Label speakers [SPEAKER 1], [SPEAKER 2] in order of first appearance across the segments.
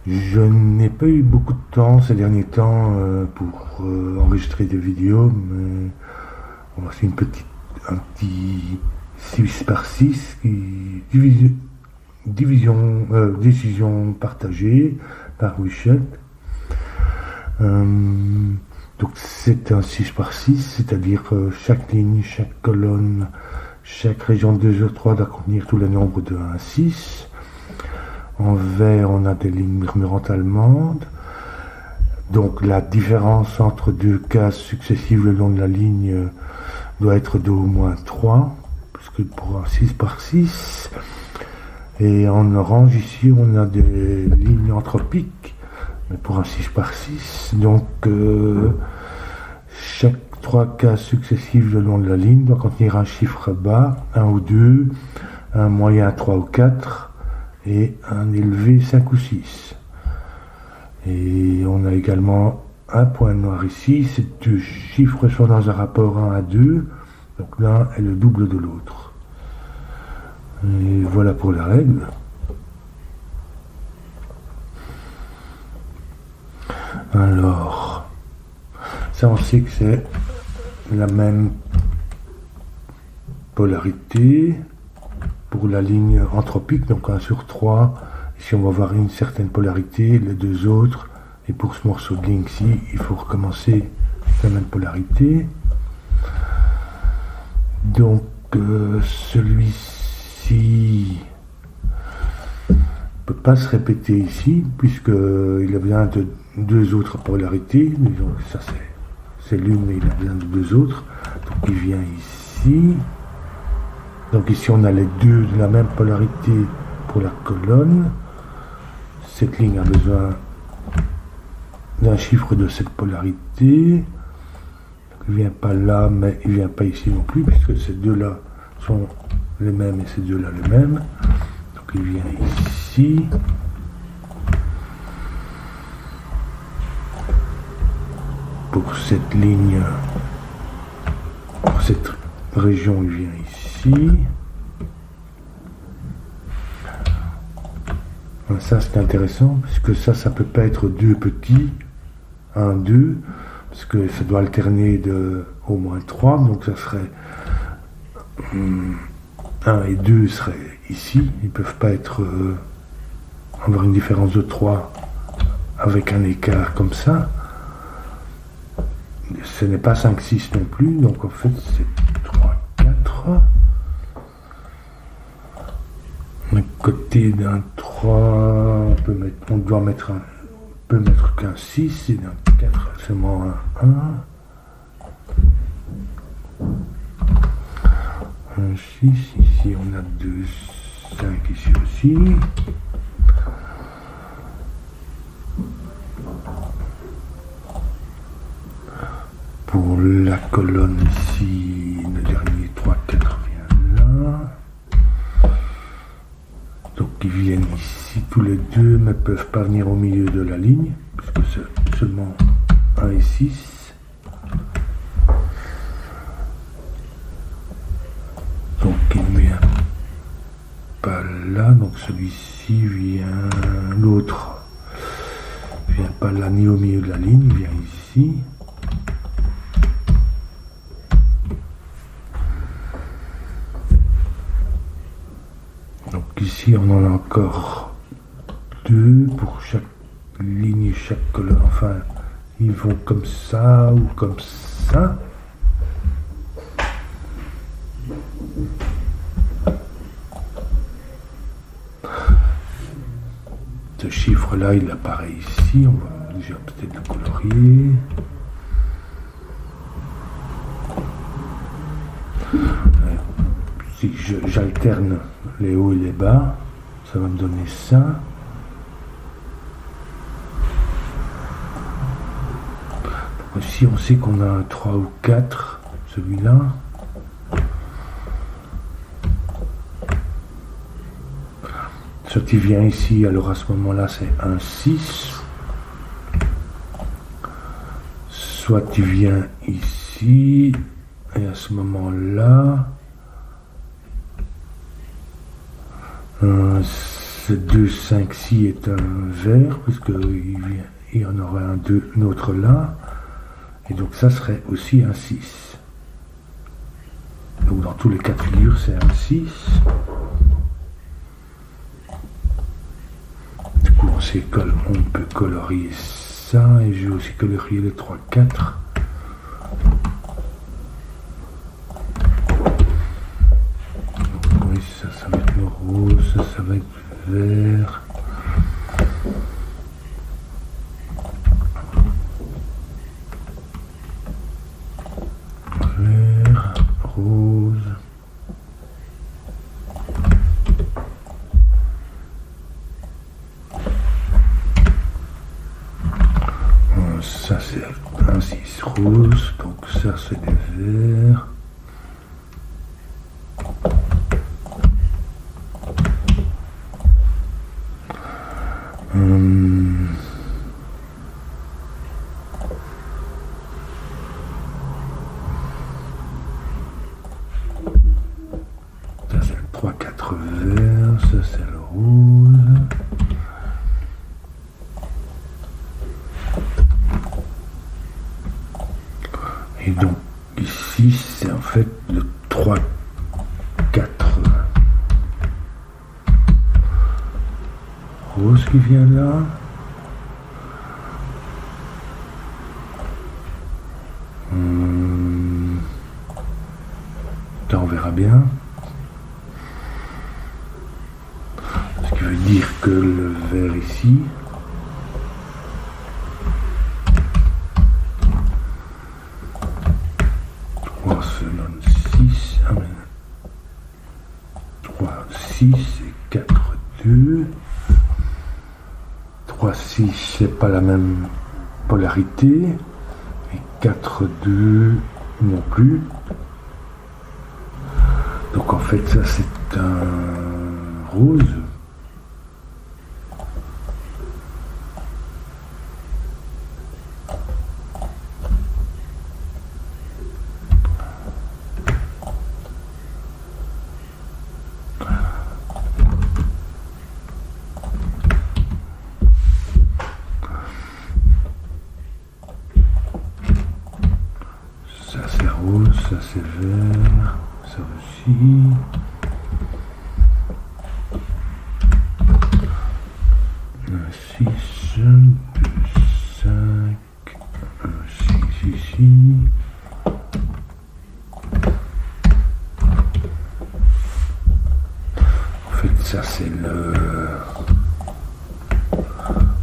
[SPEAKER 1] Je n'ai pas eu beaucoup de temps ces derniers temps pour enregistrer des vidéos, mais c'est un petit 6 par 6 décision partagée par Wichette. Donc c'est un 6 par 6, c'est-à-dire chaque ligne, chaque colonne, chaque région de 2 sur 3 doit contenir tous les nombres de 1 à 6. En vert, on a des lignes murmurantes allemandes. Donc la différence entre deux cases successives le long de la ligne doit être de au moins 3, puisque pour un 6 par 6. Et en orange, ici, on a des lignes anthropiques, mais pour un 6 par 6. Donc chaque 3 cases successives le long de la ligne doit contenir un chiffre bas, 1 ou 2, un moyen 3 ou 4, et un élevé 5 ou 6. Et on a également un point noir ici, ces deux chiffres sont dans un rapport 1 à 2, donc l'un est le double de l'autre. Et voilà pour la règle. Alors, ça on sait que c'est la même polarité pour la ligne anthropique, donc 1 sur 3. Ici, on va voir une certaine polarité, les deux autres. Et pour ce morceau de ligne ici, il faut recommencer la même polarité. Donc, celui-ci ne peut pas se répéter ici, puisqu'il a besoin de deux autres polarités. Donc, ça, c'est l'une, mais il a besoin de deux autres. Donc, il vient ici. Donc ici on a les deux de la même polarité pour la colonne. Cette ligne a besoin d'un chiffre de cette polarité. Donc, il ne vient pas là, mais il ne vient pas ici non plus, puisque ces deux-là sont les mêmes et ces deux-là les mêmes. Donc il vient ici. Pour cette ligne, pour cette région, il vient ici. Ça c'est intéressant, puisque ça peut pas être deux petits, 1, 2, parce que ça doit alterner de au moins 3, donc ça serait 1 et 2 seraient ici, ils peuvent pas être avoir une différence de 3 avec un écart comme ça. Ce n'est pas 5, 6 non plus, donc en fait c'est 3, 4. À côté d'un 3, on peut mettre qu'un 6, et d'un 4 seulement un 1. Un 6, ici on a 2, 5 ici aussi. Pour la colonne ici, le dernier 3, 4 vient là. Donc ils viennent ici tous les deux, mais ne peuvent pas venir au milieu de la ligne, puisque c'est seulement 1 et 6. Donc il ne vient pas là, donc celui-ci vient, l'autre ne vient pas là ni au milieu de la ligne, il vient ici. Ici, on en a encore 2 pour chaque ligne et chaque colonne. Enfin, ils vont comme ça ou comme ça. Ce chiffre-là, il apparaît ici. On va déjà peut-être le colorier. Si j'alterne les hauts et les bas, ça va me donner ça. Donc ici, on sait qu'on a un 3 ou 4, celui-là. Soit il vient ici, alors à ce moment-là, c'est un 6. Soit il vient ici, et à ce moment-là, ce 2, 5, 6 est un vert, puisqu'il y en aura un autre là. Et donc ça serait aussi un 6. Donc dans tous les cas de figure, c'est un 6. Du coup, on peut colorier ça, et je vais aussi colorier les 3, 4. Donc, oui, ça va être le rose, ça va être vert. Vert, rose. Ça c'est un 6 rose, donc ça c'est des verts. Ça c'est le 3, 4 vert, ça c'est le rose. Et donc ici c'est en fait le 3, 4 rose qui vient là. On verra bien. Ce qui veut dire que le vert ici se donne 6, 3, 6 et 4, 2. 3, 6, c'est pas la même polarité. Et 4, 2 non plus. Donc en fait, ça c'est un rose. Ça c'est rose, ça c'est vert, ça aussi. Un 6, 2, 5, un 6 ici. En fait, ça c'est le...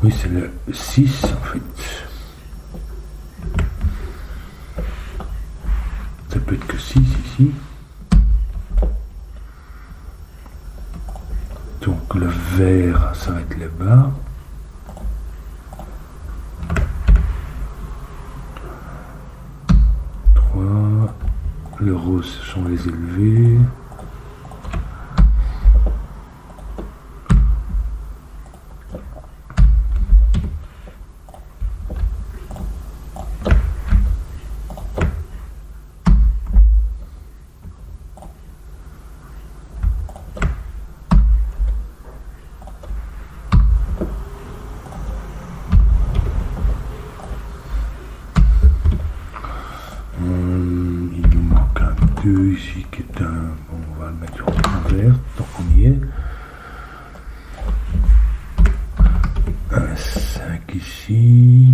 [SPEAKER 1] Oui, c'est le 6 en fait. Ça peut être que 6 ici. Donc le vert, ça va être les bas. Le rose, ce sont les élevés. Il nous manque un 2 ici qui est un... Bon, on va le mettre en vert tant qu'on y est. Un 5 ici.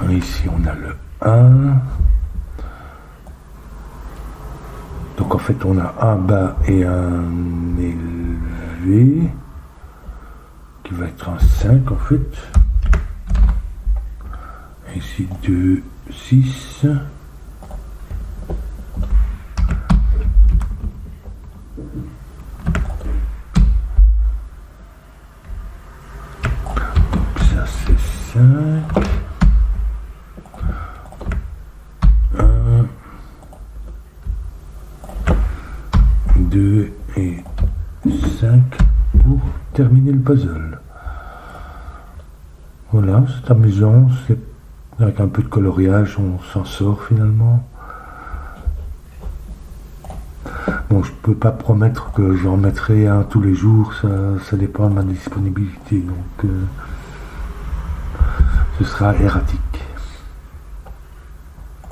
[SPEAKER 1] Ici on a le 1. Donc en fait on a un bas et un élevé qui va être un 5 en fait. Ici 2, 6. Donc ça c'est 5. 2 et 5 pour terminer le puzzle. Voilà, c'est amusant, avec un peu de coloriage, on s'en sort finalement. Bon, je peux pas promettre que j'en mettrai un tous les jours, ça dépend de ma disponibilité, donc ce sera erratique.